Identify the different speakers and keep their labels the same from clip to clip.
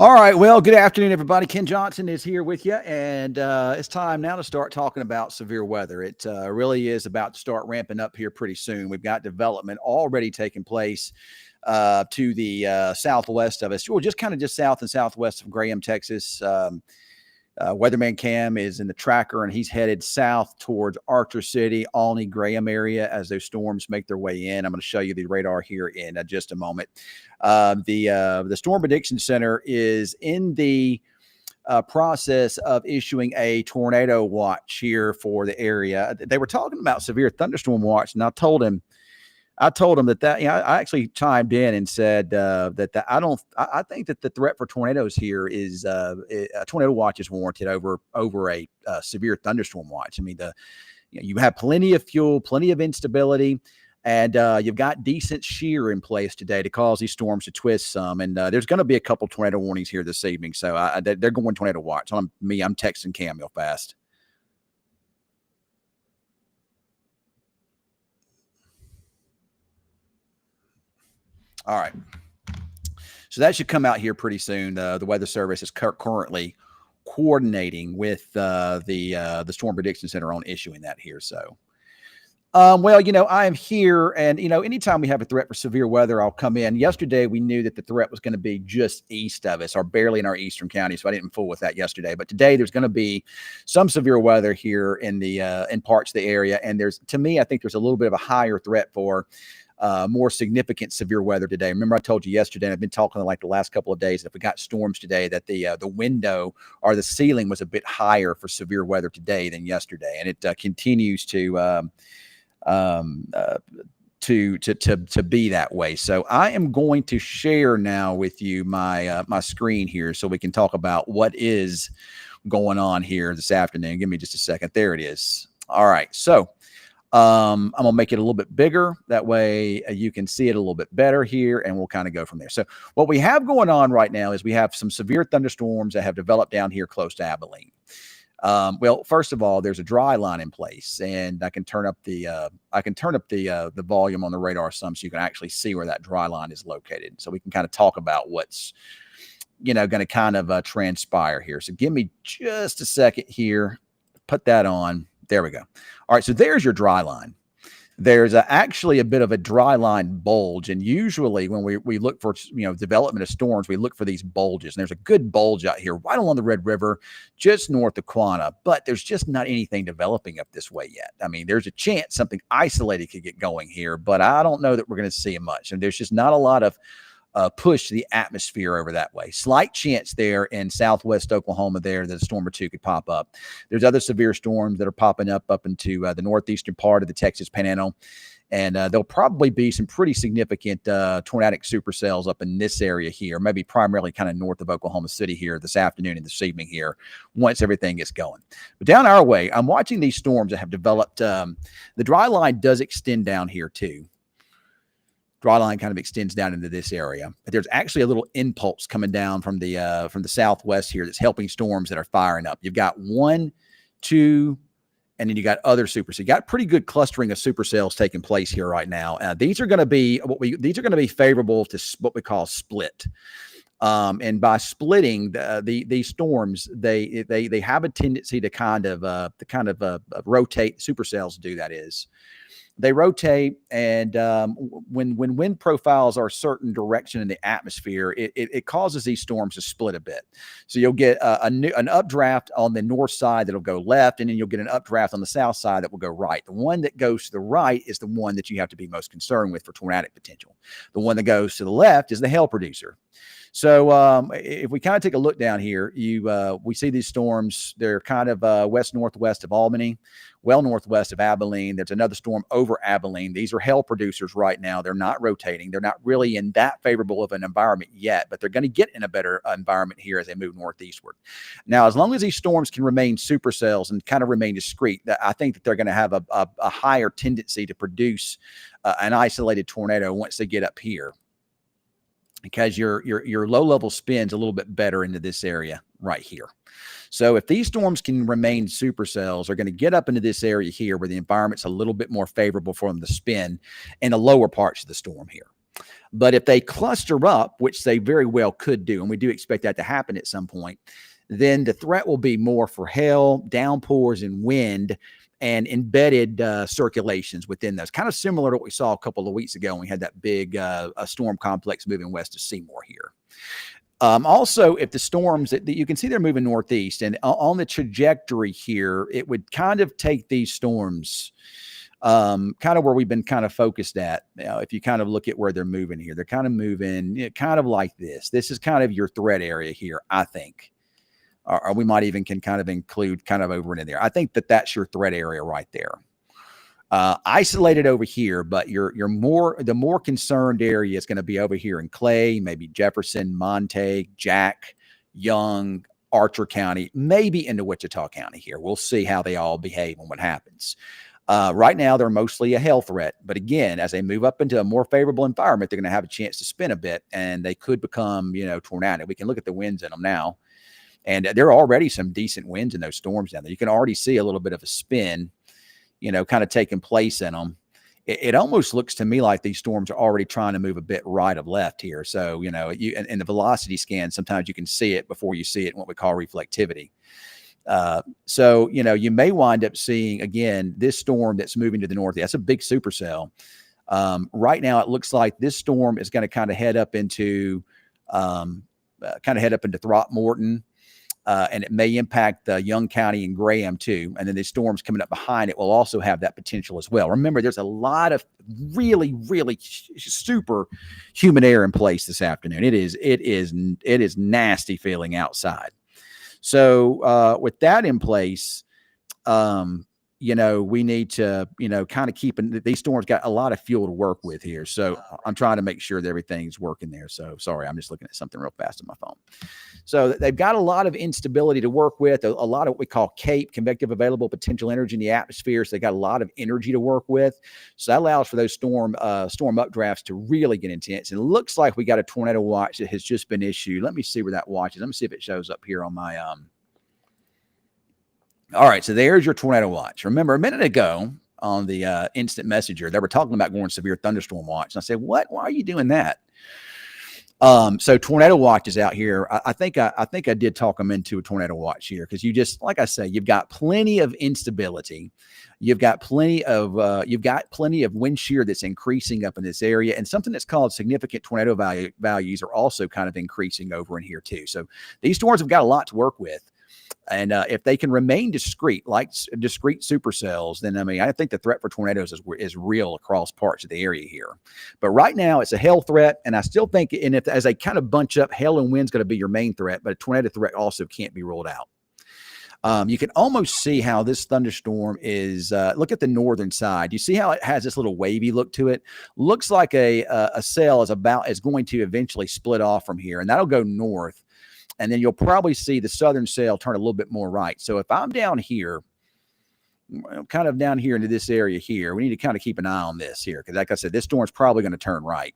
Speaker 1: All right. Well, good afternoon, everybody. Ken Johnson is here with you, and it's time now to start talking about severe weather. It really is about to start ramping up here pretty soon. We've got development already taking place to the southwest of us, well, just south and southwest of Graham, Texas. Weatherman Cam is in the tracker, and he's headed south towards Archer City, Alney, Graham area as those storms make their way in. I'm going to show you the radar here in just a moment. The Storm Prediction Center is in the process of issuing a tornado watch here for the area. They were talking about severe thunderstorm watch, and I told him that I actually chimed in and said I think that the threat for tornadoes here is a tornado watch is warranted over a severe thunderstorm watch. I mean, you have plenty of fuel, plenty of instability, and you've got decent shear in place today to cause these storms to twist some. And there's going to be a couple tornado warnings here this evening, so they're going tornado watch. I'm texting Cam real fast. All right. So that should come out here pretty soon. The Weather Service is currently coordinating with the Storm Prediction Center on issuing that here. So, I am here, and anytime we have a threat for severe weather, I'll come in. Yesterday, we knew that the threat was going to be just east of us, or barely in our eastern county, so I didn't fool with that yesterday. But today, there's going to be some severe weather here in parts of the area, and I think there's a little bit of a higher threat for more significant severe weather today. Remember, I told you yesterday, and I've been talking like the last couple of days, if we got storms today, that the window or the ceiling was a bit higher for severe weather today than yesterday, and it continues to be that way. So I am going to share now with you my screen here so we can talk about what is going on here this afternoon. Give me just a second. There it is. All right. So I'm going to make it a little bit bigger. That way you can see it a little bit better here, and we'll kind of go from there. So what we have going on right now is we have some severe thunderstorms that have developed down here close to Abilene. Well, first of all, there's a dry line in place, and I can turn up the volume on the radar some so you can actually see where that dry line is located. So we can kind of talk about what's going to kind of transpire here. So give me just a second here. Put that on. There we go. All right, so there's your dry line. There's actually a bit of a dry line bulge, and usually when we look for development of storms, we look for these bulges. And there's a good bulge out here right along the Red River, just north of Quanah, but there's just not anything developing up this way yet. I mean, there's a chance something isolated could get going here, but I don't know that we're going to see much. And there's just not a lot of push the atmosphere over that way. Slight chance there in southwest Oklahoma there that a storm or two could pop up. There's other severe storms that are popping up into the northeastern part of the Texas Panhandle. And there'll probably be some pretty significant tornadic supercells up in this area here, maybe primarily kind of north of Oklahoma City here this afternoon and this evening here, once everything gets going. But down our way, I'm watching these storms that have developed. The dry line does extend down here too. Dry line kind of extends down into this area, but there's actually a little impulse coming down from the southwest here that's helping storms that are firing up. You've got 1, 2, and then you got other supercells. You got pretty good clustering of supercells taking place here right now. These are going to be favorable to what we call split. And by splitting these storms, they have a tendency to kind of rotate. Supercells do, that is. They rotate, and when wind profiles are a certain direction in the atmosphere, it causes these storms to split a bit. So you'll get an updraft on the north side that'll go left, and then you'll get an updraft on the south side that will go right. The one that goes to the right is the one that you have to be most concerned with for tornadic potential. The one that goes to the left is the hail producer. So if we kind of take a look down here, we see these storms. They're kind of west-northwest of Albany, well northwest of Abilene. There's another storm over Abilene. These are hail producers right now. They're not rotating. They're not really in that favorable of an environment yet, but they're going to get in a better environment here as they move northeastward. Now, as long as these storms can remain supercells and kind of remain discrete, I think that they're going to have a higher tendency to produce an isolated tornado once they get up here, because your low level spins a little bit better into this area right here. So if these storms can remain supercells, they're going to get up into this area here where the environment's a little bit more favorable for them to spin in the lower parts of the storm here. But if they cluster up, which they very well could do, and we do expect that to happen at some point, then the threat will be more for hail, downpours, and wind, and embedded circulations within those. Kind of similar to what we saw a couple of weeks ago when we had that big storm complex moving west of Seymour here. Also, if the storms that you can see they're moving northeast, and on the trajectory here, it would kind of take these storms kind of where we've been kind of focused at. If you kind of look at where they're moving here, they're kind of moving kind of like this. This is kind of your threat area here, I think. Or we might even can kind of include kind of over in there. I think that that's your threat area right there. Isolated over here, but the more concerned area is going to be over here in Clay, maybe Jefferson, Montague, Jack, Young, Archer County, maybe into Wichita County here. We'll see how they all behave and what happens. Right now, they're mostly a hail threat. But again, as they move up into a more favorable environment, they're going to have a chance to spin a bit, and they could become, tornadic. We can look at the winds in them now. And there are already some decent winds in those storms down there. You can already see a little bit of a spin, kind of taking place in them. It almost looks to me like these storms are already trying to move a bit right of left here. So, in the velocity scan, sometimes you can see it before you see it in what we call reflectivity. So, you may wind up seeing, again, this storm that's moving to the north. That's a big supercell. Right now, it looks like this storm is going to kind of head up into Throckmorton. And it may impact Young County and Graham too. And then the storms coming up behind it will also have that potential as well. Remember, there's a lot of really, really super humid air in place this afternoon. It is nasty feeling outside. So with that in place, we need to, kind of these storms got a lot of fuel to work with here. So I'm trying to make sure that everything's working there. So sorry, I'm just looking at something real fast on my phone. So they've got a lot of instability to work with, a lot of what we call CAPE, convective available potential energy in the atmosphere. So they got a lot of energy to work with. So that allows for those storm updrafts to really get intense. And it looks like we got a tornado watch that has just been issued. Let me see where that watch is. Let me see if it shows up here on my, all right, so there's your tornado watch. Remember, a minute ago on the instant messenger, they were talking about going severe thunderstorm watch. And I said, what? Why are you doing that? So tornado watch is out here. I think I did talk them into a tornado watch here because you just, like I say, you've got plenty of instability. You've got plenty of wind shear that's increasing up in this area, and something that's called significant tornado values are also kind of increasing over in here too. So these storms have got a lot to work with. And if they can remain discrete, like discrete supercells, then I think the threat for tornadoes is real across parts of the area here. But right now, it's a hail threat, and I still think, as they kind of bunch up, hail and wind's going to be your main threat, but a tornado threat also can't be ruled out. You can almost see how this thunderstorm is. Look at the northern side. You see how it has this little wavy look to it. Looks like a cell is going to eventually split off from here, and that'll go north. And then you'll probably see the southern cell turn a little bit more right. So if I'm down here, kind of down here into this area here, we need to kind of keep an eye on this here. Because like I said, this storm's probably going to turn right.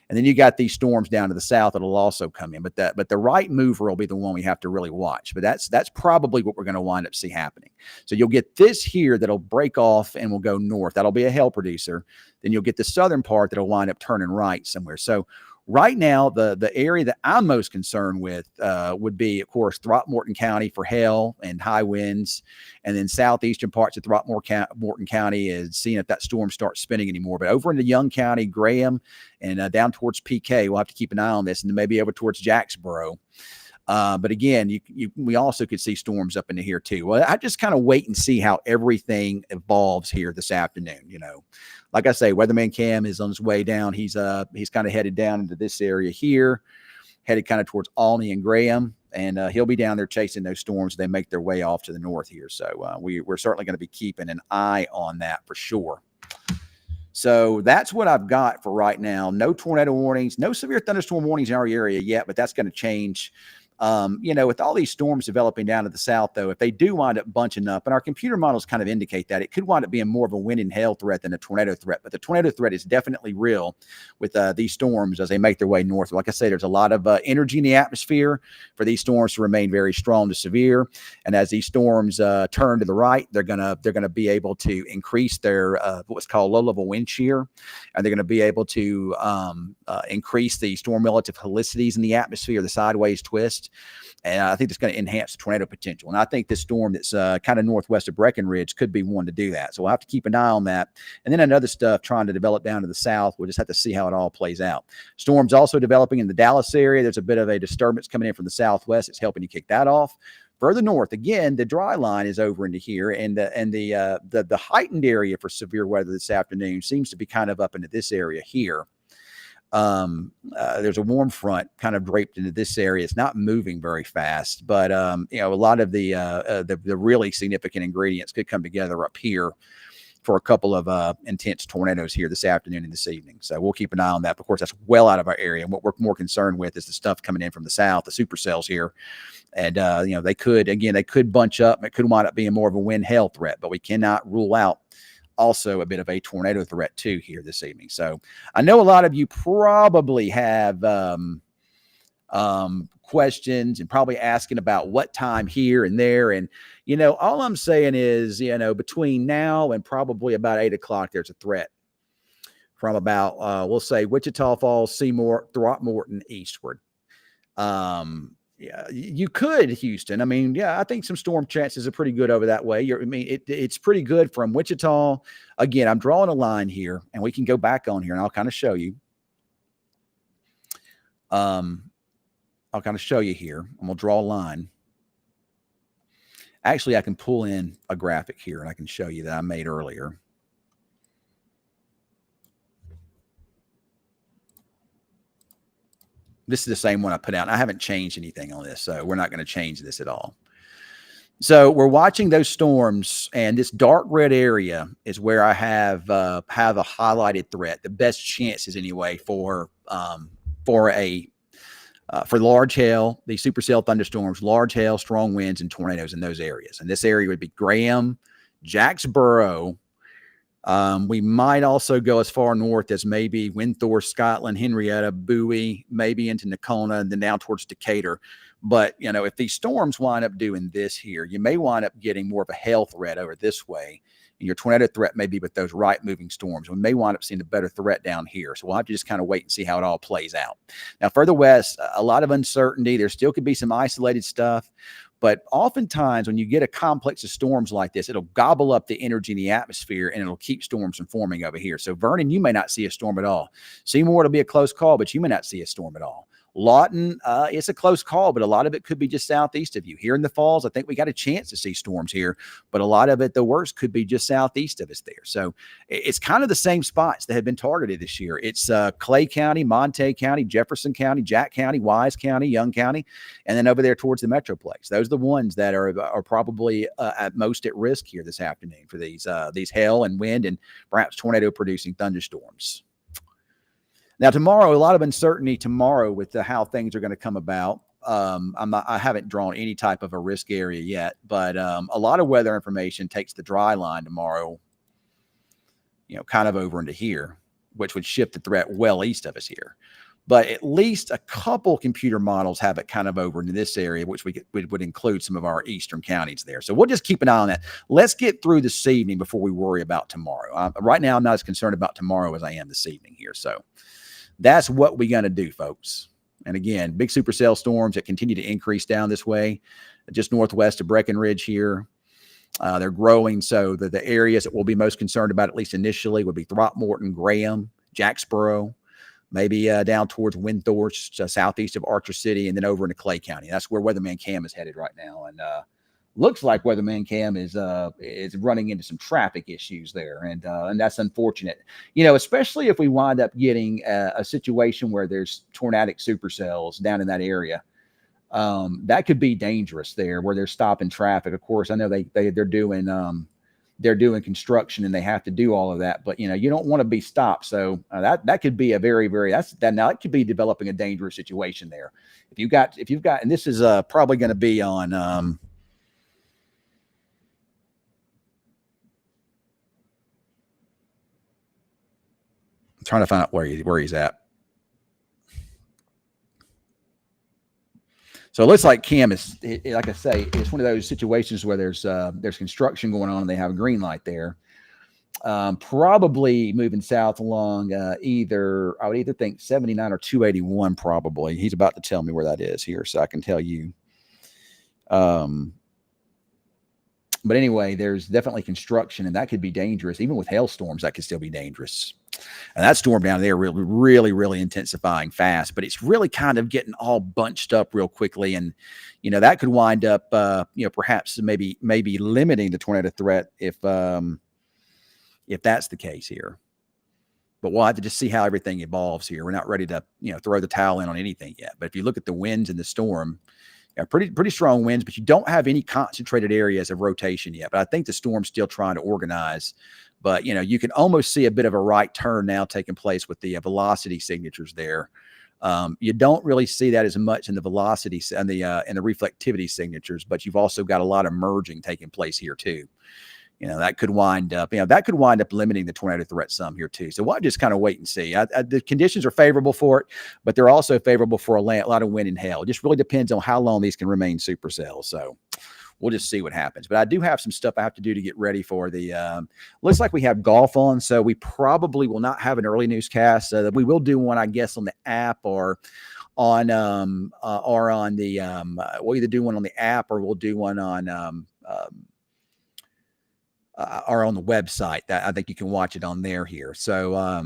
Speaker 1: And then you got these storms down to the south that'll also come in. But the right mover will be the one we have to really watch. But that's probably what we're going to wind up see happening. So you'll get this here that'll break off and will go north. That'll be a hail producer. Then you'll get the southern part that'll wind up turning right somewhere. So right now, the area that I'm most concerned with would be, of course, Throckmorton County for hail and high winds, and then southeastern parts of Throckmorton County is seeing if that storm starts spinning anymore. But over into Young County, Graham, and down towards PK, we'll have to keep an eye on this, and then maybe over towards Jacksboro. But again, we also could see storms up into here too. Well, I just kind of wait and see how everything evolves here this afternoon. Like I say, Weatherman Cam is on his way down. He's kind of headed down into this area here, headed kind of towards Albany and Graham, and he'll be down there chasing those storms. They make their way off to the north here. So we're certainly going to be keeping an eye on that for sure. So that's what I've got for right now. No tornado warnings, no severe thunderstorm warnings in our area yet, but that's going to change With all these storms developing down to the south, though, if they do wind up bunching up, and our computer models kind of indicate that, it could wind up being more of a wind and hail threat than a tornado threat. But the tornado threat is definitely real with these storms as they make their way north. Like I say, there's a lot of energy in the atmosphere for these storms to remain very strong to severe. And as these storms turn to the right, they're gonna be able to increase their what's called low level wind shear, and they're going to be able to increase the storm relative helicities in the atmosphere, the sideways twist. And I think it's going to enhance the tornado potential. And I think this storm that's kind of northwest of Breckenridge could be one to do that. So we'll have to keep an eye on that. And then another stuff trying to develop down to the south. We'll just have to see how it all plays out. Storms also developing in the Dallas area. There's a bit of a disturbance coming in from the southwest. It's helping to kick that off. Further north, again, the dry line is over into here, and the heightened area for severe weather this afternoon seems to be kind of up into this area here. There's a warm front kind of draped into this area. It's not moving very fast, but a lot of the really significant ingredients could come together up here for a couple of intense tornadoes here this afternoon and this evening. So we'll keep an eye on that. Of course, that's well out of our area. And what we're more concerned with is the stuff coming in from the south, the supercells here. And, they could bunch up. It could wind up being more of a wind hail threat, but we cannot rule out also a bit of a tornado threat too here this evening. So I know a lot of you probably have questions and probably asking about what time here and there. And, all I'm saying is, between now and probably about 8 o'clock, there's a threat from about, we'll say Wichita Falls, Seymour, Throckmorton eastward. Yeah, you could, Houston. I mean, yeah, I think some storm chances are pretty good over that way. It's pretty good from Wichita. Again, I'm drawing a line here, and we can go back on here, and I'll kind of show you. I'll kind of show you here. I'm going to draw a line. Actually, I can pull in a graphic here, and I can show you that I made earlier. This is the same one I put out. I haven't changed anything on this, so we're not going to change this at all. So we're watching those storms, and this dark red area is where I have a highlighted threat. The best chances, anyway, for large hail, these supercell thunderstorms, large hail, strong winds, and tornadoes in those areas. And this area would be Graham, Jacksboro. We might also go as far north as maybe Winthorpe, Scotland, Henrietta, Bowie, maybe into Nacona, and then down towards Decatur. But, if these storms wind up doing this here, you may wind up getting more of a hail threat over this way. And your tornado threat may be with those right moving storms. We may wind up seeing a better threat down here. So we'll have to just kind of wait and see how it all plays out. Now, further west, a lot of uncertainty. There still could be some isolated stuff. But oftentimes when you get a complex of storms like this, it'll gobble up the energy in the atmosphere and it'll keep storms from forming over here. So Vernon, you may not see a storm at all. Seymour, it'll be a close call, but you may not see a storm at all. Lawton, it's a close call, but a lot of it could be just southeast of you. Here in the Falls, I think we got a chance to see storms here, but a lot of it, the worst, could be just southeast of us there. So it's kind of the same spots that have been targeted this year. It's Clay County, Montague County, Jefferson County, Jack County, Wise County, Young County, and then over there towards the Metroplex. Those are the ones that are probably at most at risk here this afternoon for these hail and wind and perhaps tornado-producing thunderstorms. Now, tomorrow, a lot of uncertainty tomorrow with how things are going to come about. I haven't drawn any type of a risk area yet, but a lot of weather information takes the dry line tomorrow, kind of over into here, which would shift the threat well east of us here. But at least a couple computer models have it kind of over into this area, which would include some of our eastern counties there. So we'll just keep an eye on that. Let's get through this evening before we worry about tomorrow. Right now, I'm not as concerned about tomorrow as I am this evening here. So that's what we're going to do, folks. And again, big supercell storms that continue to increase down this way, just northwest of Breckenridge here. They're growing. So the areas that we'll be most concerned about, at least initially, would be Throckmorton, Graham, Jacksboro, maybe down towards Winthorpe, southeast of Archer City, and then over into Clay County. That's where Weatherman Cam is headed right now. And looks like Weatherman Cam is running into some traffic issues there, and that's unfortunate. Especially if we wind up getting a situation where there's tornadic supercells down in that area, that could be dangerous there, where they're stopping traffic. Of course, I know they're doing they're doing construction and they have to do all of that. But you don't want to be stopped. So that could be a very, very now it could be developing a dangerous situation there. If you've got, and this is probably going to be on. I'm trying to find out where he's at. So it looks like Cam is, like I say, it's one of those situations where there's construction going on and they have a green light there. Probably moving south along I would either think 79 or 281 probably. He's about to tell me where that is here, so I can tell you. But anyway, there's definitely construction, and that could be dangerous. Even with hailstorms, that could still be dangerous. And that storm down there really, really, really intensifying fast, but it's really kind of getting all bunched up real quickly. And, that could wind up, perhaps maybe limiting the tornado threat if that's the case here. But we'll have to just see how everything evolves here. We're not ready to, throw the towel in on anything yet. But if you look at the winds in the storm, pretty strong winds, but you don't have any concentrated areas of rotation yet. But I think the storm's still trying to organize. But, you can almost see a bit of a right turn now taking place with the velocity signatures there. You don't really see that as much in the velocity and the reflectivity signatures, but you've also got a lot of merging taking place here too. That could wind up limiting the tornado threat some here too. So we'll just kind of wait and see. The conditions are favorable for it, but they're also favorable for a lot of wind and hail. It just really depends on how long these can remain supercells. So we'll just see what happens. But I do have some stuff I have to do to get ready for the looks like we have golf on, so we probably will not have an early newscast. We will do one, I guess, on the app or on the we'll either do one on the app or we'll do one on or on the website. That I think you can watch it on there here. So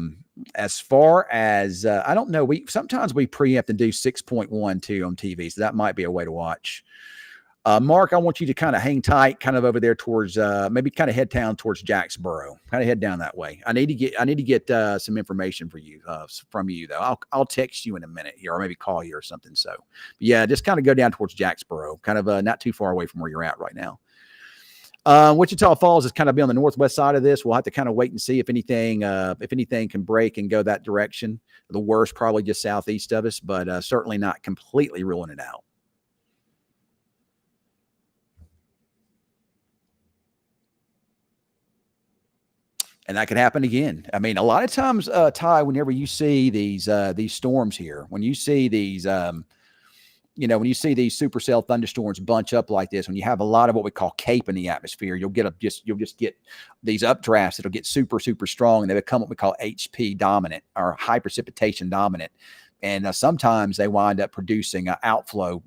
Speaker 1: as far as I don't know, sometimes we preempt and do 6.1 too on TV, so that might be a way to watch. Mark, I want you to kind of hang tight, kind of over there towards maybe kind of head down towards Jacksboro. Kind of head down that way. I need to get some information for you from you though. I'll text you in a minute here, or maybe call you or something. So yeah, just kind of go down towards Jacksboro, kind of not too far away from where you're at right now. Wichita Falls is kind of be on the northwest side of this. We'll have to kind of wait and see if anything can break and go that direction. The worst probably just southeast of us, but certainly not completely ruling it out. And that could happen again. I mean, a lot of times, Ty, whenever you see these storms here, when you see these, when you see these supercell thunderstorms bunch up like this, when you have a lot of what we call cape in the atmosphere, you'll just get these updrafts that'll get super, super strong, and they become what we call HP dominant or high precipitation dominant. And sometimes they wind up producing outflow,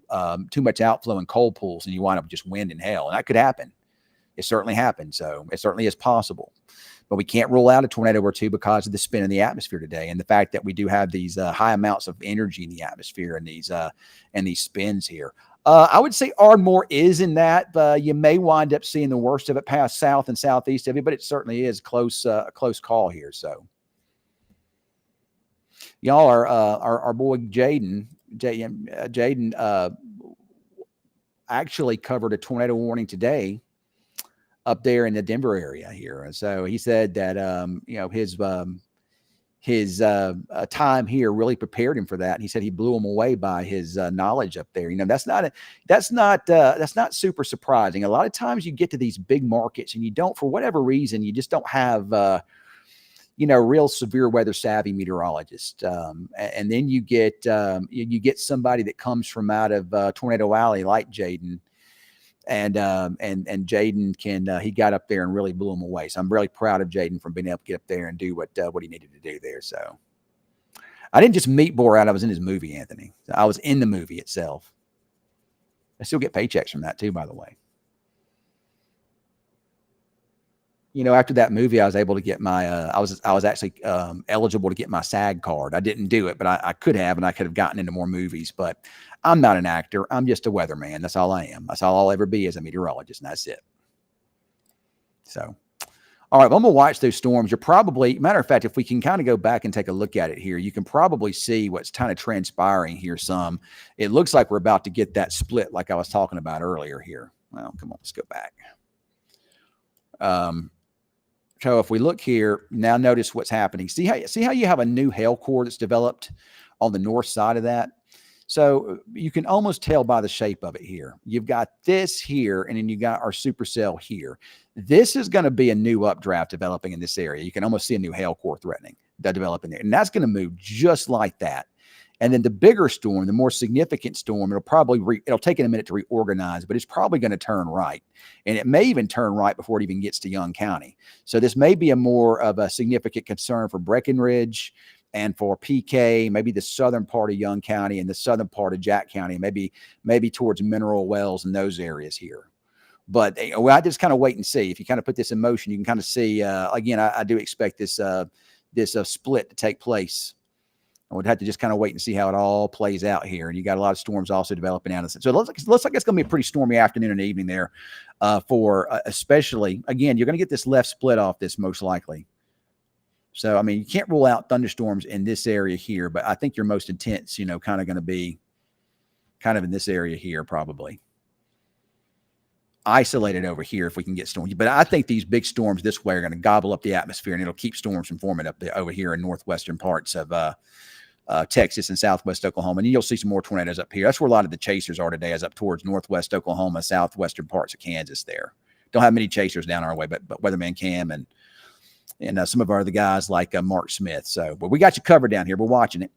Speaker 1: too much outflow in cold pools, and you wind up with just wind and hail. And that could happen. It certainly happens. So it certainly is possible. But we can't rule out a tornado or two because of the spin in the atmosphere today, and the fact that we do have these high amounts of energy in the atmosphere and these spins here. I would say Ardmore is in that. You may wind up seeing the worst of it past south and southeast of it, but it certainly is a close call here. So y'all are our boy Jaden actually covered a tornado warning today up there in the Denver area here. And so he said that, his time here really prepared him for that. And he said he blew him away by his knowledge up there. That's not super surprising. A lot of times you get to these big markets and you don't, for whatever reason, you just don't have, real severe weather savvy meteorologists. And then you get somebody that comes from out of Tornado Alley like Jaden. And Jaden he got up there and really blew him away. So I'm really proud of Jaden for being able to get up there and do what he needed to do there. So I didn't just meet Borat. I was in his movie, Anthony. I was in the movie itself. I still get paychecks from that too, by the way. After that movie, I was able to get my, I was actually eligible to get my SAG card. I didn't do it, but I could have, and I could have gotten into more movies, but I'm not an actor. I'm just a weatherman. That's all I am. That's all I'll ever be as a meteorologist, and that's it. So, all right, well, I'm going to watch those storms. You're probably, matter of fact, if we can kind of go back and take a look at it here, you can probably see what's kind of transpiring here some. It looks like we're about to get that split like I was talking about earlier here. Well, come on, let's go back. So if we look here, now notice what's happening. See how you have a new hail core that's developed on the north side of that? So you can almost tell by the shape of it here. You've got this here, and then you got our supercell here. This is going to be a new updraft developing in this area. You can almost see a new hail core threatening that developing there. And that's going to move just like that. And then the bigger storm, the more significant storm, it'll take it a minute to reorganize, but it's probably going to turn right. And it may even turn right before it even gets to Young County. So this may be a more of a significant concern for Breckenridge and for PK, maybe the southern part of Young County and the southern part of Jack County, maybe towards Mineral Wells and those areas here. But I just kind of wait and see. If you kind of put this in motion, you can kind of see, again, I do expect this split to take place. I would have to just kind of wait and see how it all plays out here. And you got a lot of storms also developing out of it. So it looks like it's going to be a pretty stormy afternoon and evening there for especially, again, you're going to get this left split off this most likely. So, I mean, you can't rule out thunderstorms in this area here, but I think your most intense, kind of going to be kind of in this area here, probably. Isolated over here if we can get storms. But I think these big storms this way are going to gobble up the atmosphere, and it'll keep storms from forming up over here in northwestern parts of Texas and southwest Oklahoma. And you'll see some more tornadoes up here. That's where a lot of the chasers are today, is up towards northwest Oklahoma, southwestern parts of Kansas there. Don't have many chasers down our way, but Weatherman Cam and some of our other guys like Mark Smith. So, but we got you covered down here. We're watching it.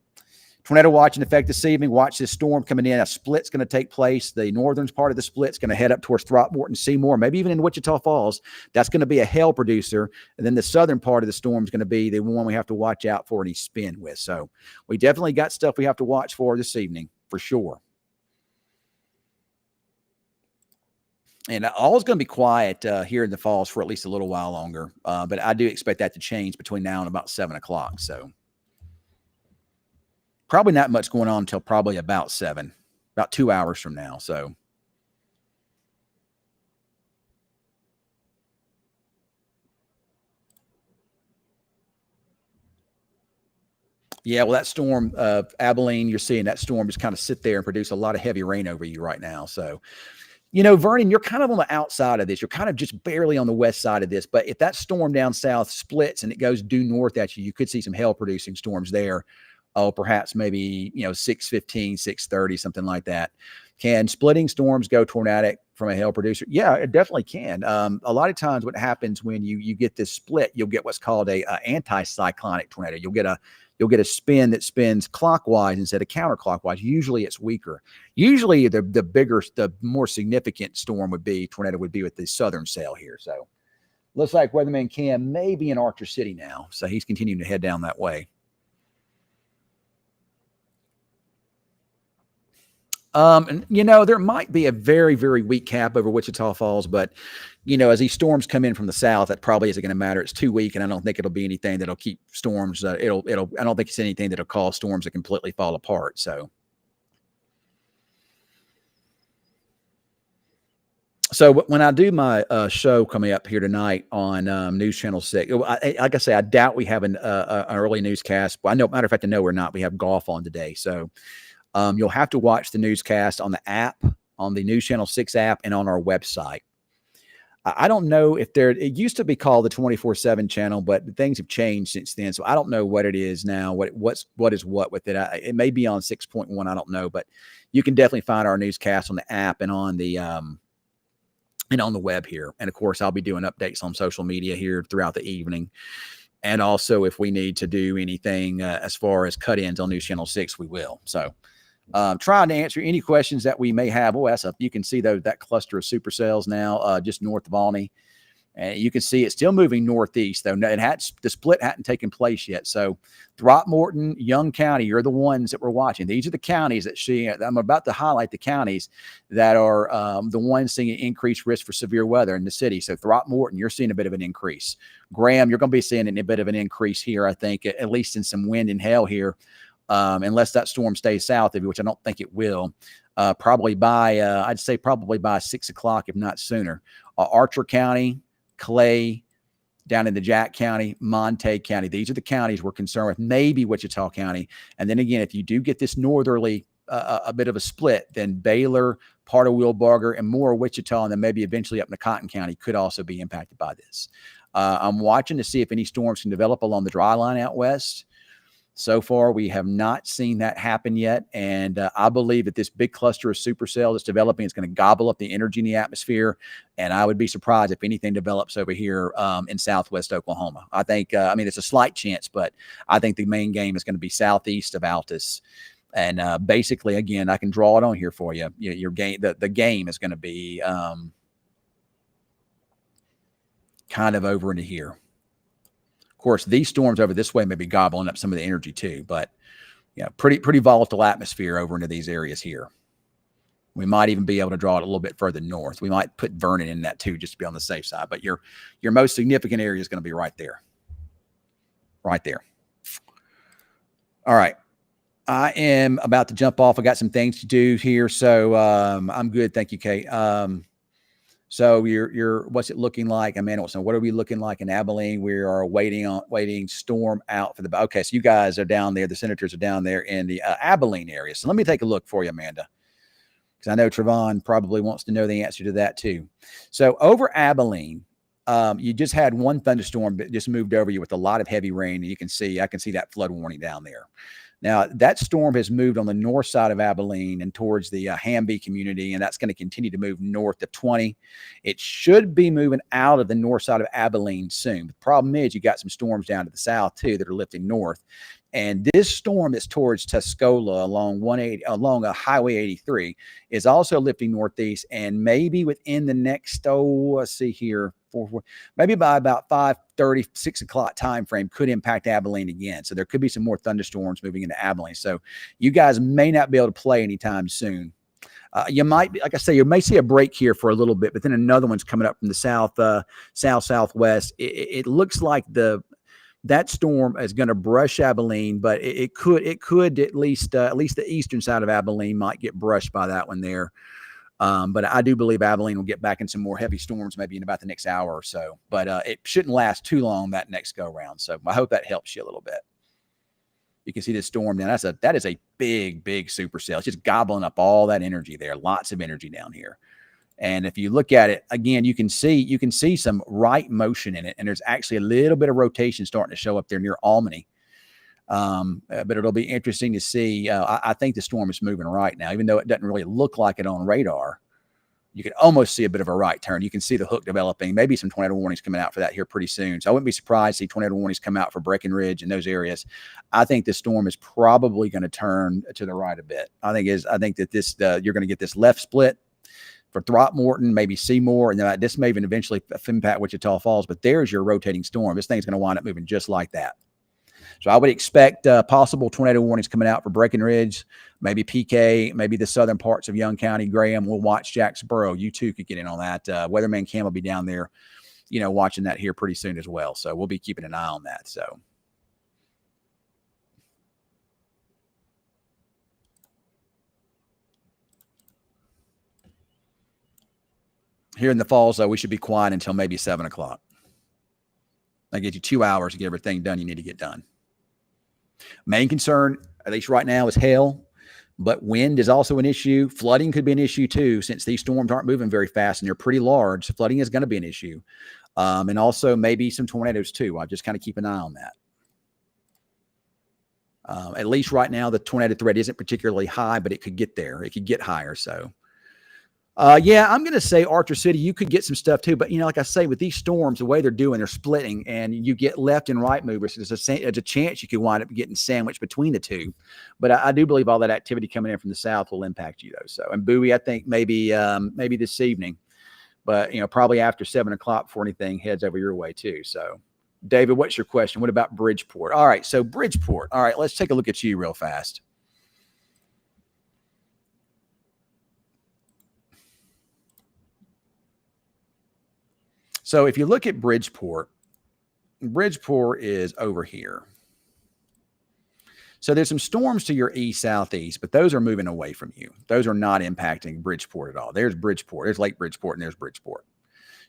Speaker 1: Tornado watch in effect this evening. Watch this storm coming in. A split's going to take place. The northern part of the split's going to head up towards Throckmorton, Seymour, maybe even in Wichita Falls. That's going to be a hail producer. And then the southern part of the storm is going to be the one we have to watch out for any spin with. So we definitely got stuff we have to watch for this evening, for sure. And all is going to be quiet here in the falls for at least a little while longer. But I do expect that to change between now and about 7 o'clock. So probably not much going on until probably about 7, about 2 hours from now. So yeah, well, that storm, Abilene, you're seeing that storm just kind of sit there and produce a lot of heavy rain over you right now. So, Vernon, you're kind of on the outside of this. You're kind of just barely on the west side of this. But if that storm down south splits and it goes due north at you, you could see some hail-producing storms there. Oh, perhaps maybe, 6:15, 6:30, something like that. Can splitting storms go tornadic from a hail producer? Yeah, it definitely can. A lot of times what happens when you get this split, you'll get what's called a anticyclonic tornado. You'll get a spin that spins clockwise instead of counterclockwise. Usually it's weaker. Usually the more significant tornado would be with the southern cell here. So looks like Weatherman Cam may be in Archer City now. So he's continuing to head down that way. And there might be a very, very weak cap over Wichita Falls, but as these storms come in from the south, that probably isn't going to matter. It's too weak, and I don't think it'll be anything that'll keep storms. I don't think it's anything that'll cause storms to completely fall apart. So when I do my show coming up here tonight on News Channel 6, like I say, I doubt we have an early newscast. Well, matter of fact, I know we're not. We have golf on today, so. You'll have to watch the newscast on the app, on the News Channel 6 app, and on our website. I don't know if it used to be called the 24/7 channel, but things have changed since then. So I don't know what it is now, what is what with it. It may be on 6.1. I don't know, but you can definitely find our newscast on the app and on the web here. And of course, I'll be doing updates on social media here throughout the evening. And also if we need to do anything as far as cut-ins on News Channel 6, we will. So trying to answer any questions that we may have. Oh, you can see that cluster of supercells now just north of Alney. And you can see it's still moving northeast, though. The split hadn't taken place yet. So Throckmorton, Young County, you're the ones that we're watching. These are the counties I'm about to highlight the counties that are the ones seeing an increased risk for severe weather in the city. So Throckmorton, you're seeing a bit of an increase. Graham, you're going to be seeing a bit of an increase here, I think, at least in some wind and hail here. Unless that storm stays south of you, which I don't think it will, probably by 6 o'clock, if not sooner. Archer County, Clay, down in the Jack County, Montague County. These are the counties we're concerned with, maybe Wichita County. And then again, if you do get this northerly, a bit of a split, then Baylor, part of Wilbarger, and more of Wichita, and then maybe eventually up into Cotton County could also be impacted by this. I'm watching to see if any storms can develop along the dry line out west. So far, we have not seen that happen yet. And I believe that this big cluster of supercell that's developing is going to gobble up the energy in the atmosphere. And I would be surprised if anything develops over here in southwest Oklahoma. I think, I mean, it's a slight chance, but I think the main game is going to be southeast of Altus. And basically, again, I can draw it on here for you. Your game, the game is going to be kind of over into here. Of course, these storms over this way may be gobbling up some of the energy too, but pretty volatile atmosphere over into these areas here. We might even be able to draw it a little bit further north. We might put Vernon in that too, just to be on the safe side. But your most significant area is going to be right there. Right there. All right. I am about to jump off. I got some things to do here, so I'm good. Thank you, Kate. So you're what's it looking like? Amanda, so what are we looking like in Abilene? We are waiting storm out for the, okay. So you guys are down there. The senators are down there in the Abilene area. So let me take a look for you, Amanda, because I know Trevon probably wants to know the answer to that too. So over Abilene, you just had one thunderstorm that just moved over you with a lot of heavy rain. And I can see that flood warning down there. Now, that storm has moved on the north side of Abilene and towards the Hamby community, and that's going to continue to move north of 20. It should be moving out of the north side of Abilene soon. The problem is you got some storms down to the south, too, that are lifting north. And this storm that's towards Tuscola along Highway 83 is also lifting northeast, and maybe within the next, let's see here, maybe by about 5:30, 6 o'clock time frame could impact Abilene again. So there could be some more thunderstorms moving into Abilene. So you guys may not be able to play anytime soon. You might, like I say, you may see a break here for a little bit, but then another one's coming up from the southwest. It looks like that storm is going to brush Abilene, but it could at least the eastern side of Abilene might get brushed by that one there. But I do believe Abilene will get back in some more heavy storms maybe in about the next hour or so. But it shouldn't last too long that next go round. So I hope that helps you a little bit. You can see this storm now. That is a big supercell. It's just gobbling up all that energy there. Lots of energy down here. And if you look at it again, you can see some right motion in it. And there's actually a little bit of rotation starting to show up there near Albany. But it'll be interesting to see. I think the storm is moving right now, even though it doesn't really look like it on radar. You can almost see a bit of a right turn. You can see the hook developing, maybe some tornado warnings coming out for that here pretty soon. So I wouldn't be surprised to see tornado warnings come out for Breckenridge and those areas. I think this storm is probably going to turn to the right a bit. I think that this you're going to get this left split for Throckmorton, maybe Seymour, and then this may even eventually impact Wichita Falls. But there's your rotating storm. This thing's going to wind up moving just like that. So I would expect possible tornado warnings coming out for Breckenridge, maybe PK, maybe the southern parts of Young County. Graham, we'll watch Jacksboro. You too could get in on that. Weatherman Cam will be down there, watching that here pretty soon as well. So we'll be keeping an eye on that. So. Here in the falls, though, we should be quiet until maybe 7 o'clock. That gives you 2 hours to get everything done you need to get done. Main concern, at least right now, is hail, but wind is also an issue. Flooding could be an issue too, since these storms aren't moving very fast and they're pretty large. So flooding is going to be an issue. And also maybe some tornadoes too. I'll just kind of keep an eye on that. At least right now, the tornado threat isn't particularly high, but it could get there. It could get higher. So yeah, I'm going to say Archer City, you could get some stuff too. But, like I say, with these storms, the way they're splitting and you get left and right movers, there's a chance you could wind up getting sandwiched between the two. But I do believe all that activity coming in from the south will impact you, though. So, and Bowie, I think maybe this evening, but, probably after 7 o'clock before anything heads over your way too. So, David, what's your question? What about Bridgeport? All right. So Bridgeport. All right. Let's take a look at you real fast. So if you look at Bridgeport is over here. So there's some storms to your east, southeast, but those are moving away from you. Those are not impacting Bridgeport at all. There's Bridgeport. There's Lake Bridgeport, and there's Bridgeport.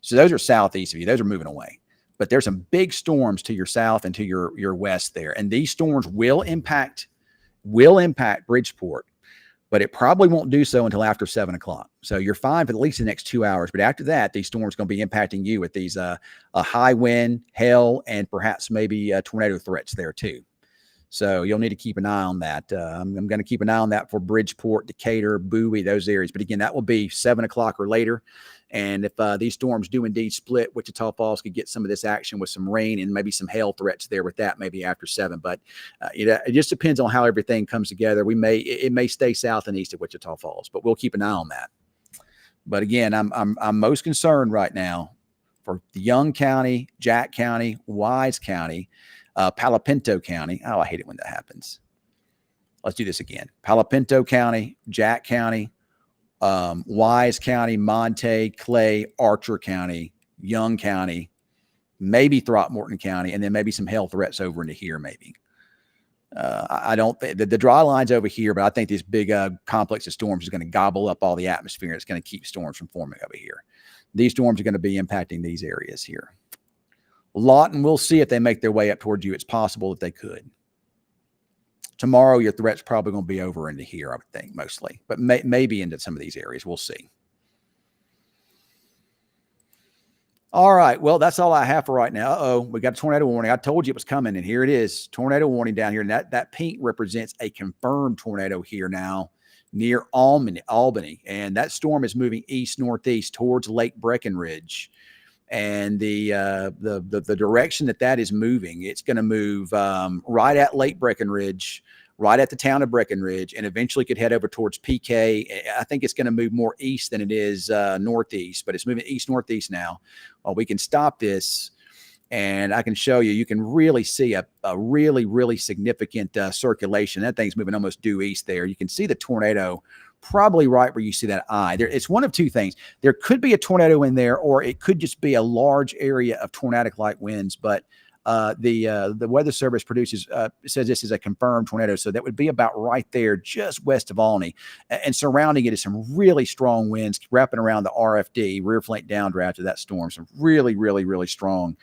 Speaker 1: So those are southeast of you. Those are moving away. But there's some big storms to your south and to your west there. And these storms will impact Bridgeport. but it probably won't do so until after 7 o'clock. So you're fine for at least the next 2 hours. But after that, these storms are going to be impacting you with these a high wind, hail, and perhaps maybe tornado threats there too. So you'll need to keep an eye on that. I'm going to keep an eye on that for Bridgeport, Decatur, Bowie, those areas. But again, that will be 7 o'clock or later. And if these storms do indeed split, Wichita Falls could get some of this action with some rain and maybe some hail threats there with that, maybe after 7. But it just depends on how everything comes together. It may stay south and east of Wichita Falls, but we'll keep an eye on that. But again, I'm most concerned right now for Young County, Jack County, Wise County, Palo Pinto County. Oh, I hate it when that happens. Let's do this again. Palo Pinto County, Jack County, Wise County, Monte, Clay, Archer County, Young County, maybe Throckmorton County, and then maybe some hail threats over into here maybe. I don't think the dry line's over here, but I think this big complex of storms is going to gobble up all the atmosphere. It's going to keep storms from forming over here. These storms are going to be impacting these areas here. Lawton, we'll see if they make their way up towards you. It's possible that they could. Tomorrow, your threat's probably going to be over into here, I would think, mostly. But maybe into some of these areas. We'll see. All right. Well, that's all I have for right now. Uh-oh. We got a tornado warning. I told you it was coming, and here it is. Tornado warning down here. And that pink represents a confirmed tornado here now near Albany. And that storm is moving east-northeast towards Lake Breckenridge. And the direction that is moving, it's going to move right at Lake Breckenridge, right at the town of Breckenridge, and eventually could head over towards PK. I think it's going to move more east than it is northeast, but it's moving east-northeast now. Well, we can stop this, and I can show you. You can really see a really, really significant circulation. That thing's moving almost due east there. You can see the tornado probably right where you see that eye. It's one of two things. There could be a tornado in there, or it could just be a large area of tornadic-like winds. But the Weather Service says this is a confirmed tornado, so that would be about right there, just west of Albany, and surrounding it is some really strong winds wrapping around the RFD, rear flank downdraft of that storm. Some really, really, really strong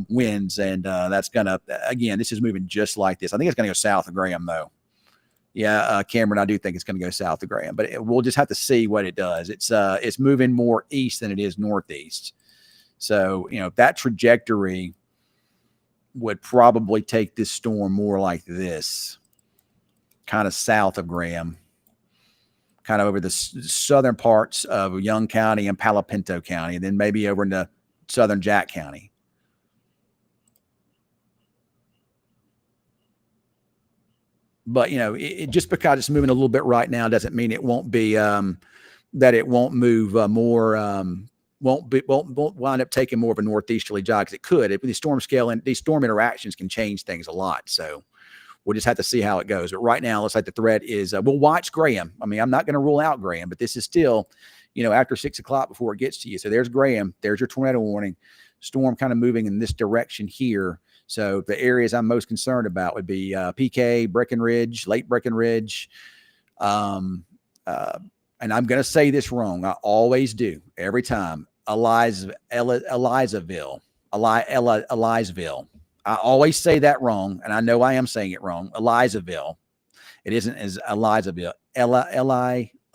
Speaker 1: winds, and that's gonna again. This is moving just like this. I think it's gonna go south of Graham though. Yeah, Cameron, I do think it's going to go south of Graham, but we'll just have to see what it does. It's moving more east than it is northeast. So, that trajectory would probably take this storm more like this, kind of south of Graham, kind of over the southern parts of Young County and Palo Pinto County, and then maybe over into southern Jack County. But, just because it's moving a little bit right now doesn't mean it won't be that it won't move more, won't wind up taking more of a northeasterly jog, because it could. The storm scale and these storm interactions can change things a lot. So we'll just have to see how it goes. But right now, it looks like the threat is we'll watch Graham. I mean, I'm not going to rule out Graham, but this is still, after 6 o'clock before it gets to you. So there's Graham. There's your tornado warning. Storm kind of moving in this direction here. So the areas I'm most concerned about would be PK, Breckenridge, Lake Breckenridge. And I'm going to say this wrong. I always do every time. Elizaville. I always say that wrong, and I know I am saying it wrong. Elizaville. It isn't as Elizaville.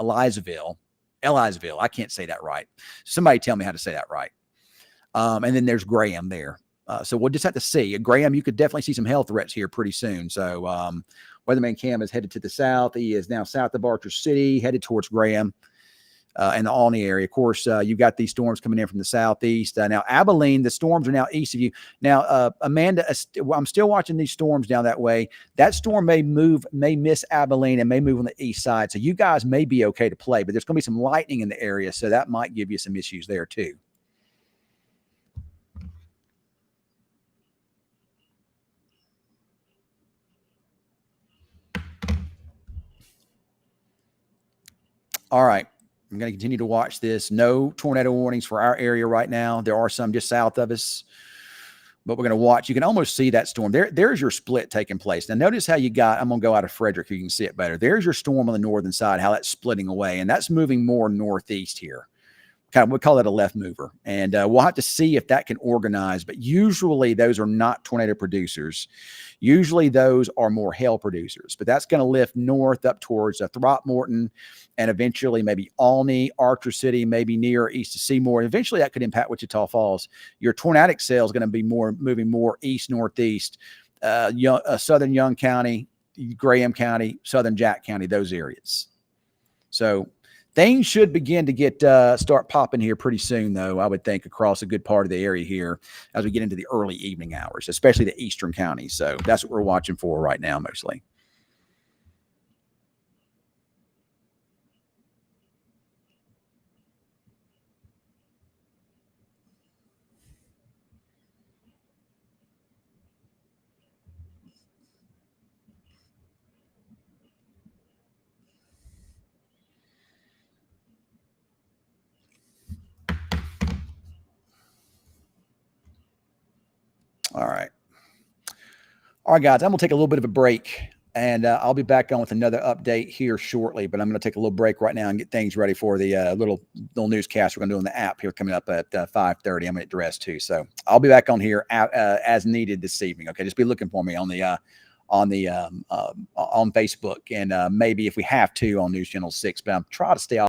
Speaker 1: Elizaville. I can't say that right. Somebody tell me how to say that right. And then there's Graham there. So we'll just have to see. Graham, you could definitely see some hail threats here pretty soon. So Weatherman Cam is headed to the south. He is now south of Archer City, headed towards Graham and the Albany area. Of course, you've got these storms coming in from the southeast. Now, Abilene, the storms are now east of you. Now, Amanda, I'm still watching these storms down that way. That storm may miss Abilene and may move on the east side. So you guys may be okay to play, but there's going to be some lightning in the area. So that might give you some issues there too. All right. I'm going to continue to watch this. No tornado warnings for our area right now. There are some just south of us, but we're going to watch. You can almost see that storm. There's your split taking place. Now, notice how I'm going to go out of Frederick. You can see it better. There's your storm on the northern side, how that's splitting away, and that's moving more northeast here. kind of, we call it a left mover. And we'll have to see if that can organize. But usually those are not tornado producers. Usually those are more hail producers. But that's going to lift north up towards Throckmorton and eventually maybe Alney, Archer City, maybe near east of Seymour. And eventually that could impact Wichita Falls. Your tornadic cell is going to be moving more east, northeast, southern Young County, Graham County, southern Jack County, those areas. So things should begin to get start popping here pretty soon, though, I would think, across a good part of the area here as we get into the early evening hours, especially the eastern counties. So that's what we're watching for right now, mostly. All right. All right, guys, I'm going to take a little bit of a break, and I'll be back on with another update here shortly. But I'm going to take a little break right now and get things ready for the little newscast we're going to do on the app here coming up at 5:30. I'm going to get dressed too, so I'll be back on here as needed this evening. Okay, just be looking for me on Facebook, and maybe if we have to on News Channel 6. But I'm trying to stay off